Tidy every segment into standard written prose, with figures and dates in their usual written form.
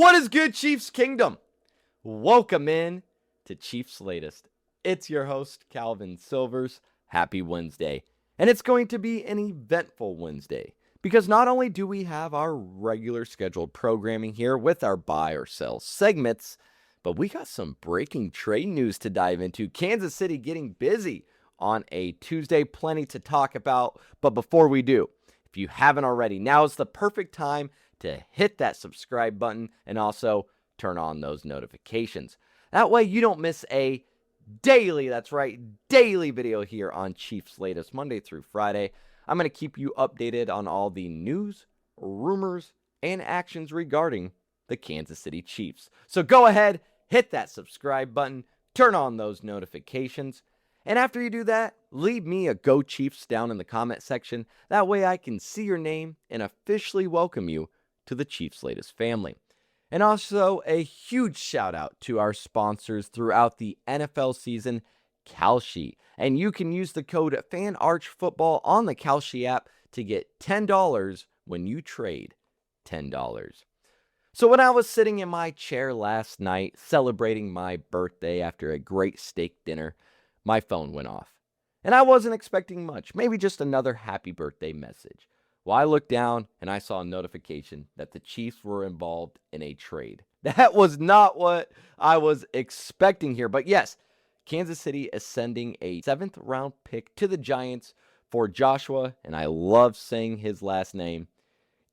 What is good, Chiefs Kingdom? Welcome in to Cheifs Latest. It's your host, Calvin Silvers. Happy Wednesday. And it's going to be an eventful Wednesday because not only do we have our regular scheduled programming here with our buy or sell segments, but we got some breaking trade news to dive into. Kansas City getting busy on a Tuesday, plenty to talk about. But before we do, if you haven't already, now is the perfect time to hit that subscribe button and also turn on those notifications. That way you don't miss a daily, that's right, daily video here on Cheifs Latest, Monday through Friday. I'm going to keep you updated on all the news, rumors, and actions regarding the Kansas City Chiefs. So go ahead, hit that subscribe button, turn on those notifications, and after you do that, leave me a Go Chiefs down in the comment section. That way I can see your name and officially welcome you to the Cheifs Latest family. And also a huge shout out to our sponsors throughout the NFL season, Kalshi. And you can use the code FANARCHFOOTBALL on the Kalshi app to get $10 when you trade $10. So when I was sitting in my chair last night celebrating my birthday after a great steak dinner, my phone went off. And I wasn't expecting much, maybe just another happy birthday message. Well, I looked down and I saw a notification that the Chiefs were involved in a trade. That was not what I was expecting here. But yes, Kansas City is sending a 7th round pick to the Giants for Joshua, and I love saying his last name,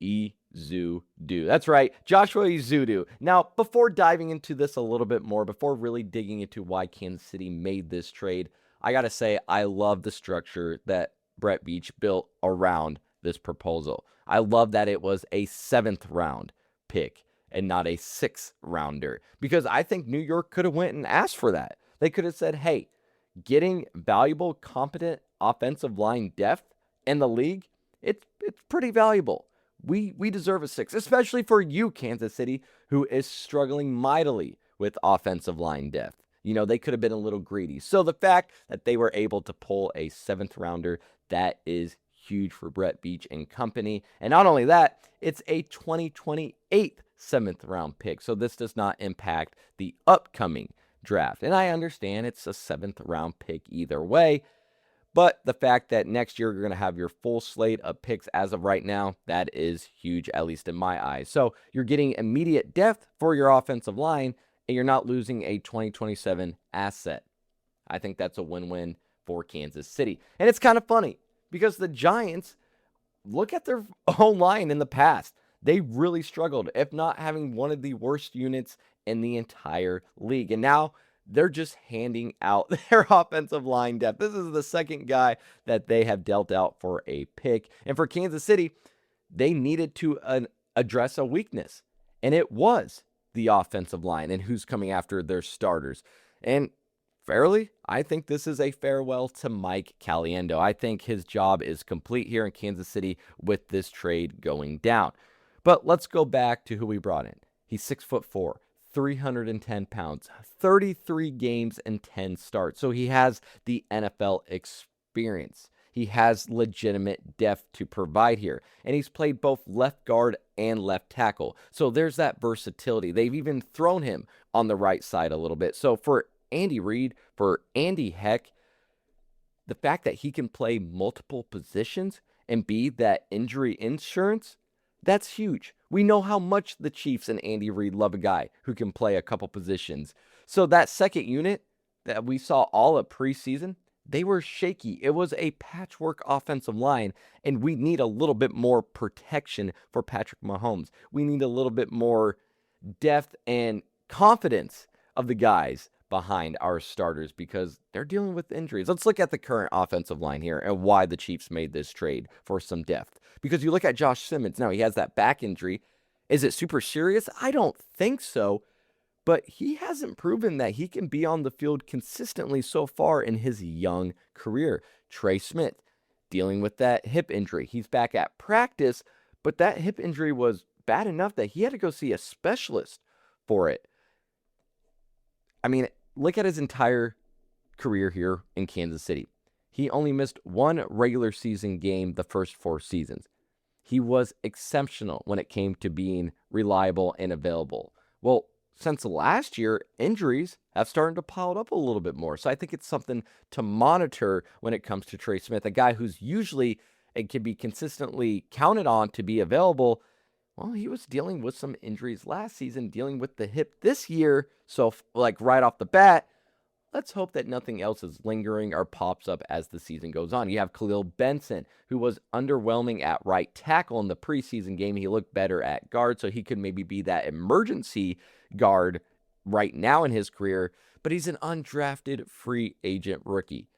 Ezeudu. That's right, Joshua Ezeudu. Now, before diving into this a little bit more, before really digging into why Kansas City made this trade, I got to say I love the structure that Brett Veach built around this proposal. I love that it was a 7th round pick and not a 6th rounder, because I think New York could have went and asked for that. They could have said, hey, getting valuable, competent offensive line depth in the league, it's pretty valuable. We deserve a 6, especially for you, Kansas City, who is struggling mightily with offensive line depth. You know, they could have been a little greedy. So the fact that they were able to pull a 7th rounder, that is huge for Brett Veach and company. And not only that, it's a 2028 7th round pick. So this does not impact the upcoming draft. And I understand it's a 7th round pick either way. But the fact that next year you're going to have your full slate of picks as of right now, that is huge, at least in my eyes. So you're getting immediate depth for your offensive line, and you're not losing a 2027 asset. I think that's a win-win for Kansas City. And it's kind of funny, because the Giants, look at their own line in the past. They really struggled, if not having one of the worst units in the entire league. And now they're just handing out their offensive line depth. This is the second guy that they have dealt out for a pick. And for Kansas City, they needed to address a weakness. And it was the offensive line and who's coming after their starters. And fairly, I think this is a farewell to Mike Caliendo. I think his job is complete here in Kansas City with this trade going down. But let's go back to who we brought in. He's 6'4", 310 pounds, 33 games and 10 starts. So he has the NFL experience. He has legitimate depth to provide here. And he's played both left guard and left tackle. So there's that versatility. They've even thrown him on the right side a little bit. So for Andy Reid, for Andy Heck, the fact that he can play multiple positions and be that injury insurance, that's huge. We know how much the Chiefs and Andy Reid love a guy who can play a couple positions. So that second unit that we saw all of preseason, they were shaky. It was a patchwork offensive line, and we need a little bit more protection for Patrick Mahomes. We need a little bit more depth and confidence of the guys behind our starters because they're dealing with injuries. Let's look at the current offensive line here and why the Chiefs made this trade for some depth. Because you look at Josh Simmons, now he has that back injury. Is it super serious? I don't think so. But he hasn't proven that he can be on the field consistently so far in his young career. Trey Smith, dealing with that hip injury. He's back at practice, but that hip injury was bad enough that he had to go see a specialist for it. I mean, look at his entire career here in Kansas City. He only missed one regular season game the first 4 seasons. He was exceptional when it came to being reliable and available. Well, since last year, injuries have started to pile up a little bit more. So I think it's something to monitor when it comes to Trey Smith, a guy who's usually and can be consistently counted on to be available. Well, he was dealing with some injuries last season, dealing with the hip this year. So, like right off the bat, let's hope that nothing else is lingering or pops up as the season goes on. You have Khalil Benson, who was underwhelming at right tackle in the preseason game. He looked better at guard, so he could maybe be that emergency guard right now in his career, but he's an undrafted free agent rookie.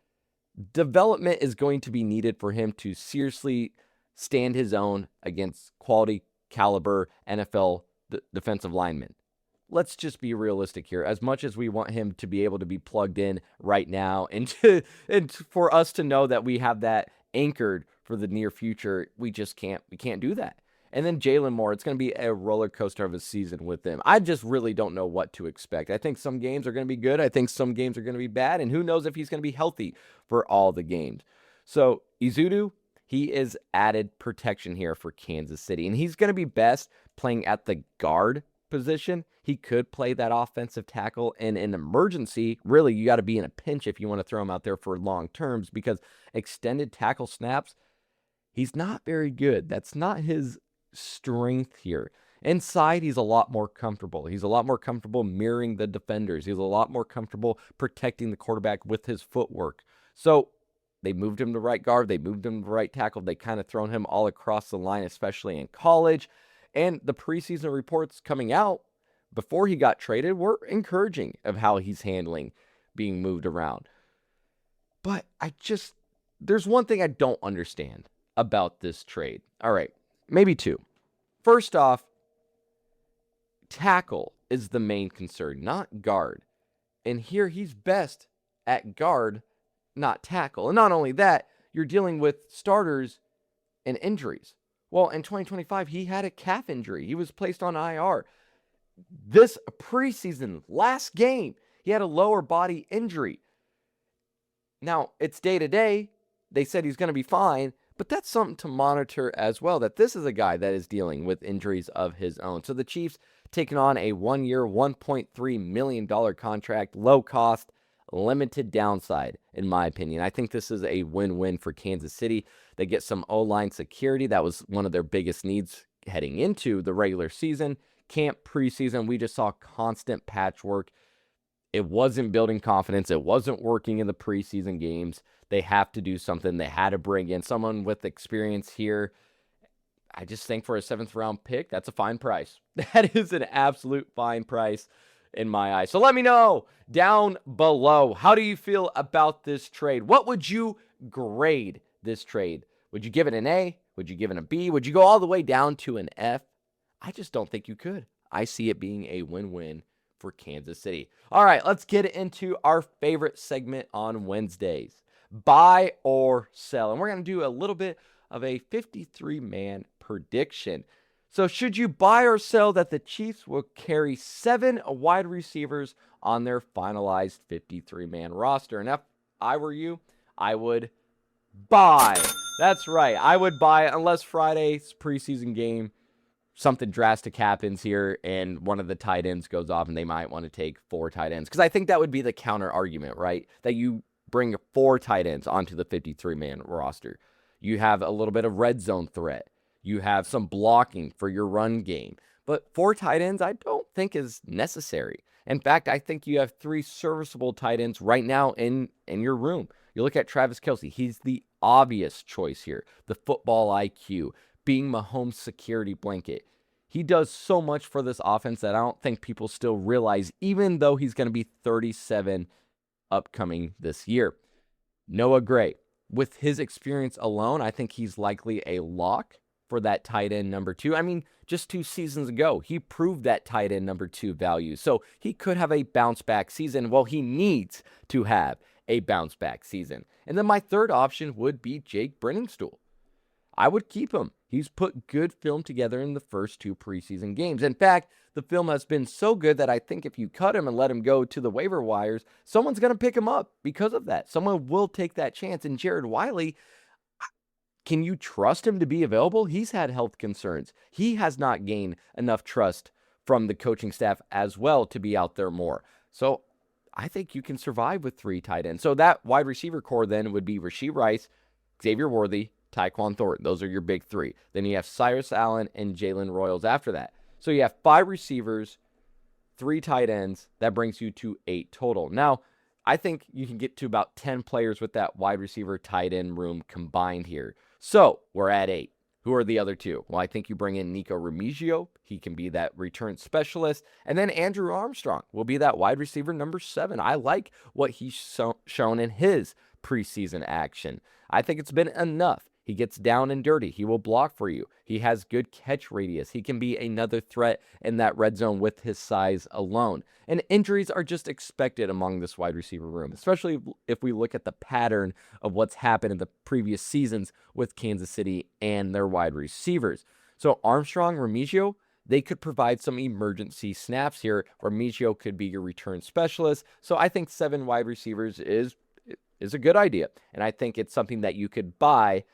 Development is going to be needed for him to seriously stand his own against quality caliber NFL defensive linemen. Let's just be realistic here. As much as we want him to be able to be plugged in right now and for us to know that we have that anchored for the near future, we can't do that. And then Jalen Moore, it's going to be a roller coaster of a season with him. I just really don't know what to expect. I think some games are going to be good. I think some games are going to be bad. And who knows if he's going to be healthy for all the games. So Ezeudu, he is added protection here for Kansas City. And he's going to be best playing at the guard position. He could play that offensive tackle in an emergency. Really, you got to be in a pinch if you want to throw him out there for long terms, because extended tackle snaps, he's not very good. That's not his strength here. Inside, he's a lot more comfortable. He's a lot more comfortable mirroring the defenders. He's a lot more comfortable protecting the quarterback with his footwork. So they moved him to right guard. They moved him to right tackle. They kind of thrown him all across the line, especially in college. And the preseason reports coming out before he got traded were encouraging of how he's handling being moved around. But there's one thing I don't understand about this trade. All right, maybe two. First off, tackle is the main concern, not guard. And here he's best at guard, not tackle. And not only that, you're dealing with starters and injuries. Well, in 2025, he had a calf injury. He was placed on IR. This preseason, last game, he had a lower body injury. Now, it's day-to-day. They said he's going to be fine, but that's something to monitor as well, that this is a guy that is dealing with injuries of his own. So the Chiefs taking on a one-year, $1.3 million contract, low cost, limited downside, in my opinion. I think this is a win-win for Kansas City. They get some O-line security. That was one of their biggest needs heading into the regular season. Camp preseason, we just saw constant patchwork. It wasn't building confidence. It wasn't working in the preseason games. They have to do something. They had to bring in someone with experience here. I just think for a 7th round pick, that's a fine price. That is an absolute fine price in my eyes. So let me know down below. How do you feel about this trade? What would you grade this trade? Would you give it an A? Would you give it a B? Would you go all the way down to an F? I just don't think you could. I see it being a win-win for Kansas City. All right, let's get into our favorite segment on Wednesdays. Buy or sell. And we're going to do a little bit of a 53-man prediction. So should you buy or sell that the Chiefs will carry 7 wide receivers on their finalized 53-man roster? And if I were you, I would buy. That's right. I would buy, unless Friday's preseason game, something drastic happens here and one of the tight ends goes off and they might want to take 4 tight ends. Because I think that would be the counter argument, right? That you bring 4 tight ends onto the 53-man roster. You have a little bit of red zone threat. You have some blocking for your run game. But 4 tight ends, I don't think is necessary. In fact, I think you have 3 serviceable tight ends right now in your room. You look at Travis Kelce. He's the obvious choice here. The football IQ, being Mahomes' security blanket. He does so much for this offense that I don't think people still realize, even though he's going to be 37 upcoming this year. Noah Gray, with his experience alone, I think he's likely a lock for that tight end number 2. I mean, just 2 seasons ago, he proved that tight end number 2 value. So he could have a bounce back season. Well, he needs to have a bounce back season. And then my third option would be Jake Brenningstool. I would keep him. He's put good film together in the first 2 preseason games. In fact, the film has been so good that I think if you cut him and let him go to the waiver wires, someone's going to pick him up because of that. Someone will take that chance. And Jared Wiley, can you trust him to be available? He's had health concerns. He has not gained enough trust from the coaching staff as well to be out there more. So I think you can survive with 3 tight ends. So that wide receiver core then would be Rashee Rice, Xavier Worthy, Tyquan Thornton. Those are your big 3. Then you have Cyrus Allen and Jalen Royals after that. So you have 5 receivers, 3 tight ends. That brings you to 8 total. Now, I think you can get to about 10 players with that wide receiver tight end room combined here. So we're at 8. Who are the other 2? Well, I think you bring in Nico Remigio. He can be that return specialist. And then Andrew Armstrong will be that wide receiver number 7. I like what he's shown in his preseason action. I think it's been enough. He gets down and dirty. He will block for you. He has good catch radius. He can be another threat in that red zone with his size alone. And injuries are just expected among this wide receiver room, especially if we look at the pattern of what's happened in the previous seasons with Kansas City and their wide receivers. So Armstrong, Remigio, they could provide some emergency snaps here. Remigio could be your return specialist. So I think 7 wide receivers is a good idea. And I think it's something that you could buy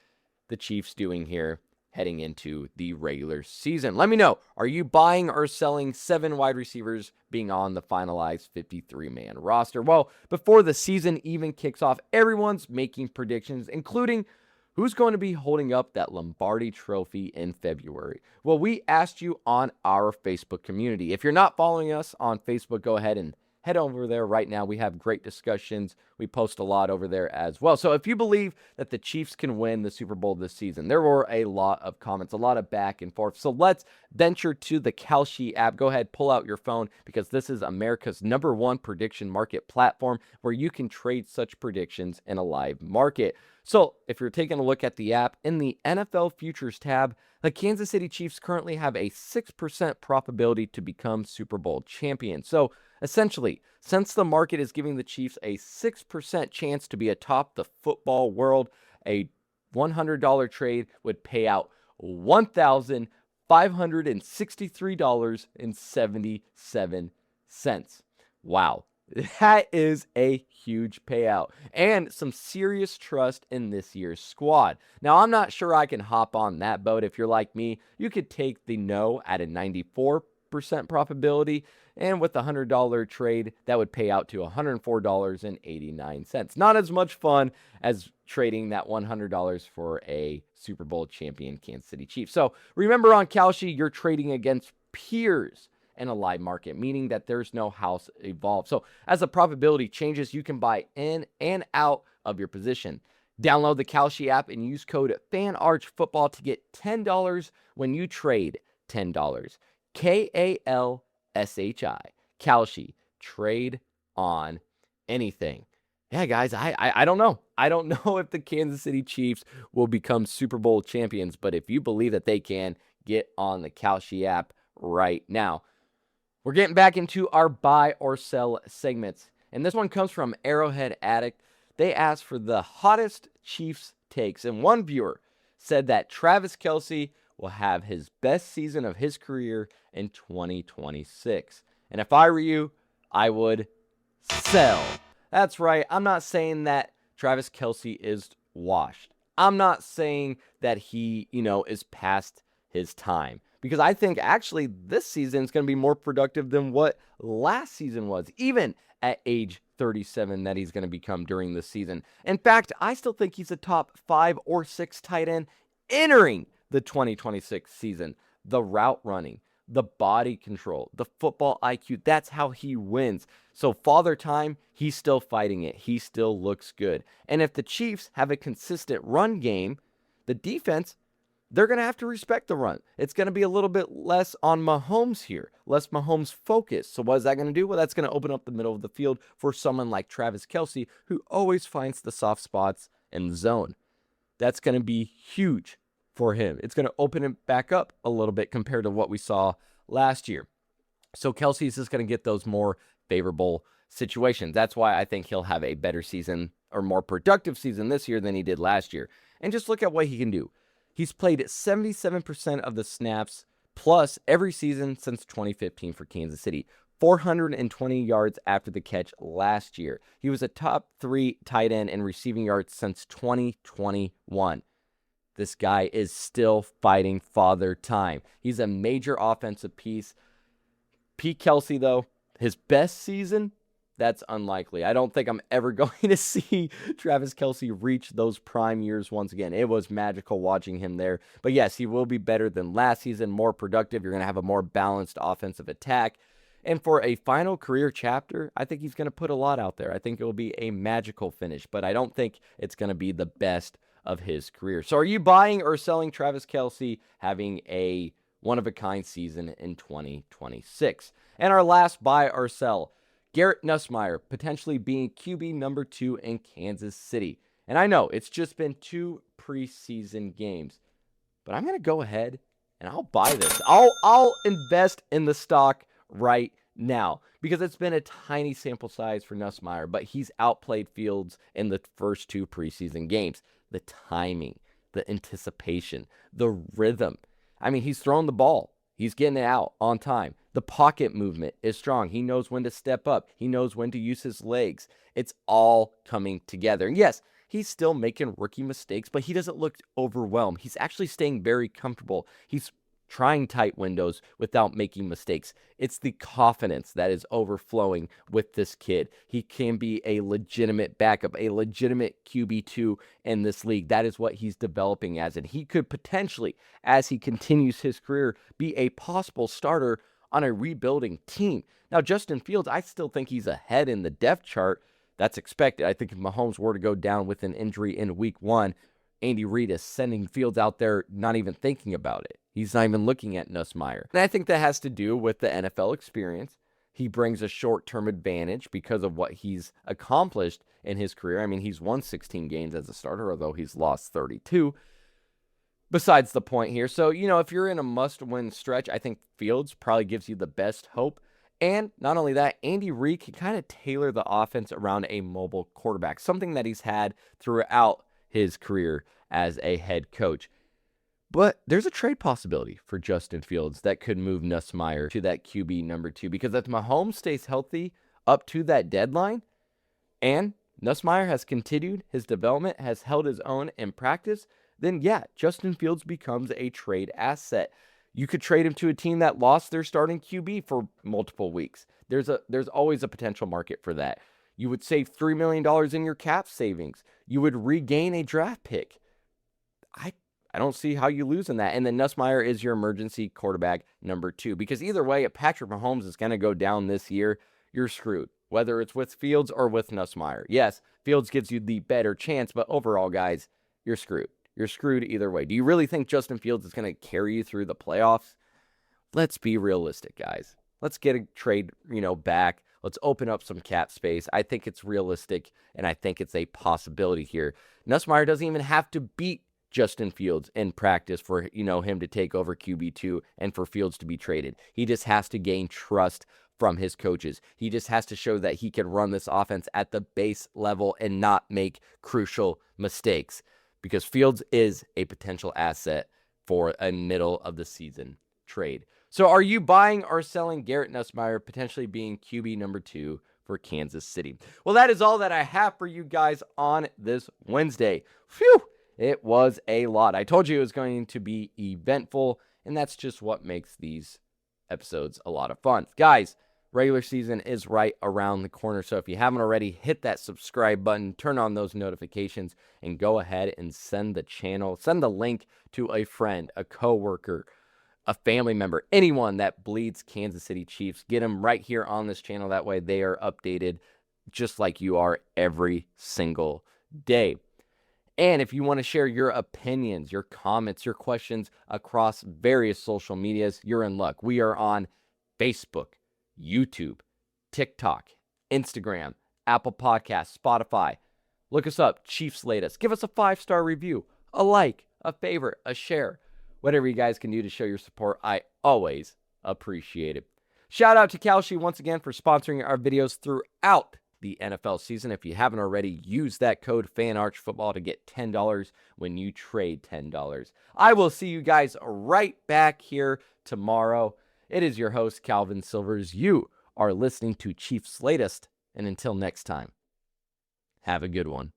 the Chiefs doing here heading into the regular season. Let me know, are you buying or selling 7 wide receivers being on the finalized 53-man roster? Well, before the season even kicks off, everyone's making predictions, including who's going to be holding up that Lombardi Trophy in February. Well, we asked you on our Facebook community. If you're not following us on Facebook, go ahead and head over there right now. We have great discussions. We post a lot over there as well. So if you believe that the Chiefs can win the Super Bowl this season, there were a lot of comments, a lot of back and forth. So let's venture to the Kalshi app. Go ahead, pull out your phone, because this is America's #1 prediction market platform where you can trade such predictions in a live market. So if you're taking a look at the app, in the NFL Futures tab, the Kansas City Chiefs currently have a 6% probability to become Super Bowl champions. So essentially, since the market is giving the Chiefs a 6% chance to be atop the football world, a $100 trade would pay out $1,563.77. Wow. That is a huge payout and some serious trust in this year's squad. Now, I'm not sure I can hop on that boat. If you're like me, you could take the no at a 94% probability, and with the $100 trade, that would pay out to $104.89. Not as much fun as trading that $100 for a Super Bowl champion Kansas City Chiefs. So remember, on Kalshi, you're trading against peers in a live market, meaning that there's no house involved. So as the probability changes, you can buy in and out of your position. Download the Kalshi app and use code FANARCHFOOTBALL to get $10 when you trade $10. KALSHI. Kalshi. Trade on anything. Yeah, guys, I don't know. I don't know if the Kansas City Chiefs will become Super Bowl champions, but if you believe that they can, get on the Kalshi app right now. We're getting back into our buy or sell segments, and this one comes from Arrowhead Addict. They asked for the hottest Chiefs takes, and one viewer said that Travis Kelce will have his best season of his career in 2026. And if I were you, I would sell. That's right. I'm not saying that Travis Kelce is washed. I'm not saying that he, is past his time. Because I think actually this season is going to be more productive than what last season was, even at age 37 that he's going to become during this season. In fact, I still think he's a top 5 or 6 tight end entering the 2026 season. The route running, the body control, the football IQ, that's how he wins. So Father Time, he's still fighting it. He still looks good. And if the Chiefs have a consistent run game, the defense, they're going to have to respect the run. It's going to be a little bit less on Mahomes here, less Mahomes focus. So what is that going to do? Well, that's going to open up the middle of the field for someone like Travis Kelce, who always finds the soft spots in the zone. That's going to be huge for him. It's going to open it back up a little bit compared to what we saw last year. So Kelce is just going to get those more favorable situations. That's why I think he'll have a better season or more productive season this year than he did last year. And just look at what he can do. He's played 77% of the snaps plus every season since 2015 for Kansas City. 420 yards after the catch last year. He was a top 3 tight end in receiving yards since 2021. This guy is still fighting Father Time. He's a major offensive piece. Pete Kelsey, though, his best season, that's unlikely. I don't think I'm ever going to see Travis Kelsey reach those prime years once again. It was magical watching him there. But yes, he will be better than last season, more productive. You're going to have a more balanced offensive attack. And for a final career chapter, I think he's going to put a lot out there. I think it will be a magical finish, but I don't think it's going to be the best of his career. So are you buying or selling Travis Kelsey having a one-of-a-kind season in 2026? And our last buy or sell, Garrett Nussmeier potentially being QB number 2 in Kansas City. And I know it's just been 2 preseason games, but I'm going to go ahead and I'll buy this. I'll invest in the stock right now because it's been a tiny sample size for Nussmeier, but he's outplayed Fields in the first 2 preseason games. The timing, the anticipation, the rhythm. I mean, he's throwing the ball. He's getting it out on time. The pocket movement is strong. He knows when to step up. He knows when to use his legs. It's all coming together. And yes, he's still making rookie mistakes, but he doesn't look overwhelmed. He's actually staying very comfortable. He's trying tight windows without making mistakes. It's the confidence that is overflowing with this kid. He can be a legitimate backup, a legitimate QB2 in this league. That is what he's developing as, and he could potentially, as he continues his career, be a possible starter on a rebuilding team. Now, Justin Fields, I still think he's ahead in the depth chart. That's expected. I think if Mahomes were to go down with an injury in week 1, Andy Reid is sending Fields out there not even thinking about it. He's not even looking at Nussmeier. And I think that has to do with the NFL experience. He brings a short-term advantage because of what he's accomplished in his career. I mean, he's won 16 games as a starter, although he's lost 32. Besides the point here. So, if you're in a must-win stretch, I think Fields probably gives you the best hope. And not only that, Andy Reid can kind of tailor the offense around a mobile quarterback, something that he's had throughout his career as a head coach. But there's a trade possibility for Justin Fields that could move Nussmeier to that QB number 2, because if Mahomes stays healthy up to that deadline and Nussmeier has continued his development, has held his own in practice, then yeah, Justin Fields becomes a trade asset. You could trade him to a team that lost their starting QB for multiple weeks. There's always a potential market for that. You would save $3 million in your cap savings. You would regain a draft pick. I don't see how you lose in that. And then Nussmeier is your emergency quarterback number 2. Because either way, if Patrick Mahomes is going to go down this year, you're screwed. Whether it's with Fields or with Nussmeier. Yes, Fields gives you the better chance, but overall, guys, you're screwed. You're screwed either way. Do you really think Justin Fields is going to carry you through the playoffs? Let's be realistic, guys. Let's get a trade, back. Let's open up some cap space. I think it's realistic, and I think it's a possibility here. Nussmeier doesn't even have to beat Justin Fields in practice for, him to take over QB2 and for Fields to be traded. He just has to gain trust from his coaches. He just has to show that he can run this offense at the base level and not make crucial mistakes, because Fields is a potential asset for a middle of the season trade. So are you buying or selling Garrett Nussmeier potentially being QB number 2 for Kansas City? Well, that is all that I have for you guys on this Wednesday. Phew! It was a lot. I told you it was going to be eventful, and that's just what makes these episodes a lot of fun. Guys, regular season is right around the corner, so if you haven't already, hit that subscribe button, turn on those notifications, and go ahead and send the link to a friend, a coworker, a family member, anyone that bleeds Kansas City Chiefs. Get them right here on this channel. That way they are updated just like you are every single day. And if you want to share your opinions, your comments, your questions across various social medias, you're in luck. We are on Facebook, YouTube, TikTok, Instagram, Apple Podcasts, Spotify. Look us up, Cheifs Latest. Give us a 5-star review, a like, a favorite, a share. Whatever you guys can do to show your support, I always appreciate it. Shout out to Kalshi once again for sponsoring our videos throughout the NFL season. If you haven't already, use that code FANARCHFOOTBALL to get $10 when you trade $10. I will see you guys right back here tomorrow. It is your host, Calvin Silvers. You are listening to Cheifs Latest, and until next time, have a good one.